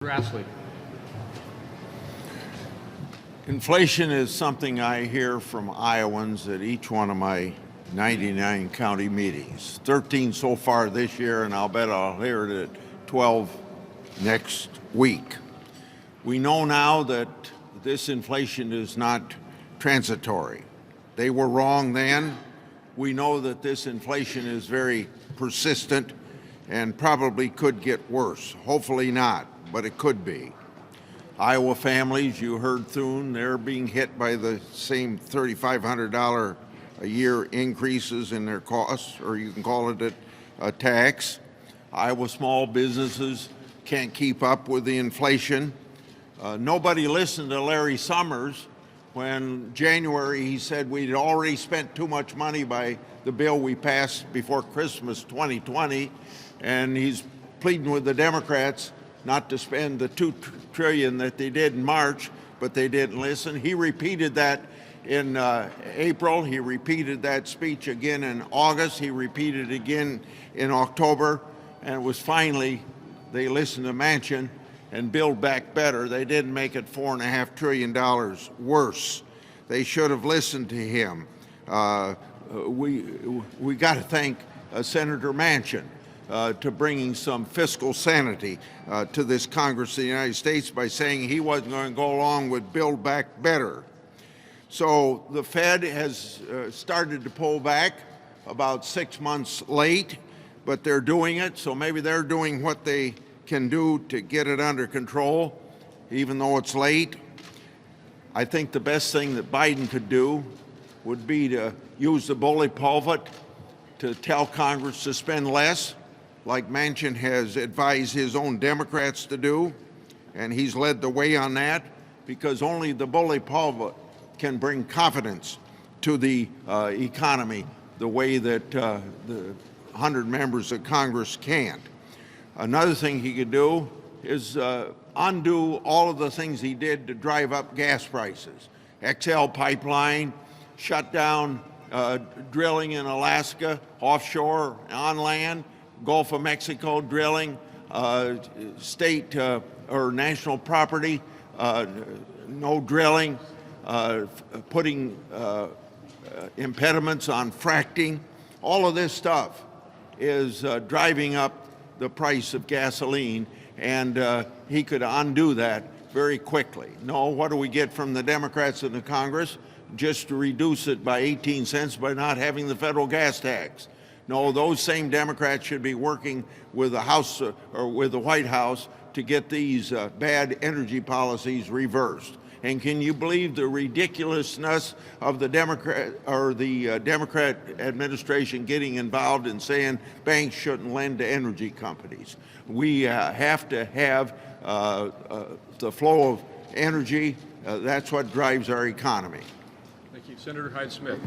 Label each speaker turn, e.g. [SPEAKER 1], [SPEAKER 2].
[SPEAKER 1] Grassley.
[SPEAKER 2] Inflation is something I hear from Iowans at each one of my 99 county meetings. 13 so far this year, and I'll bet I'll hear it at 12 next week. We know now that this inflation is not transitory. They were wrong then. We know that this inflation is very persistent and probably could get worse. Hopefully not, but it could be. Iowa families, you heard Thune, they're being hit by the same $3,500 a year increases in their costs, or you can call it a tax. Iowa small businesses can't keep up with the inflation. Nobody listened to Larry Summers when January he said we'd already spent too much money by the bill we passed before Christmas 2020, and he's pleading with the Democrats not to spend the $2 trillion that they did in March, but they didn't listen. He repeated that in April. He repeated that speech again in August. He repeated it again in October, and it was finally they listened to Manchin and Build Back Better. They didn't make it $4.5 trillion worse. They should have listened to him. We got to thank Senator Manchin to bringing some fiscal sanity to this Congress of the United States by saying he wasn't going to go along with Build Back Better. So the Fed has started to pull back about 6 months late, but they're doing it. So maybe they're doing what they can do to get it under control, even though it's late. I think the best thing that Biden could do would be to use the bully pulpit to tell Congress to spend less, like Manchin has advised his own Democrats to do, and he's led the way on that, because only the bully pulpit can bring confidence to the economy the way that the 100 members of Congress can't. Another thing he could do is undo all of the things he did to drive up gas prices. XL pipeline, shut down drilling in Alaska, offshore, on land, Gulf of Mexico drilling, state or national property, no drilling, putting impediments on fracking. All of this stuff is driving up the price of gasoline, and he could undo that very quickly. No, what do we get from the Democrats in the Congress? Just to reduce it by 18 cents by not having the federal gas tax. No, those same Democrats should be working with the House or with the White House to get these bad energy policies reversed. And can you believe the ridiculousness of the Democrat administration getting involved in saying banks shouldn't lend to energy companies? We have to have the flow of energy. That's what drives our economy.
[SPEAKER 1] Thank you. Senator Hyde-Smith.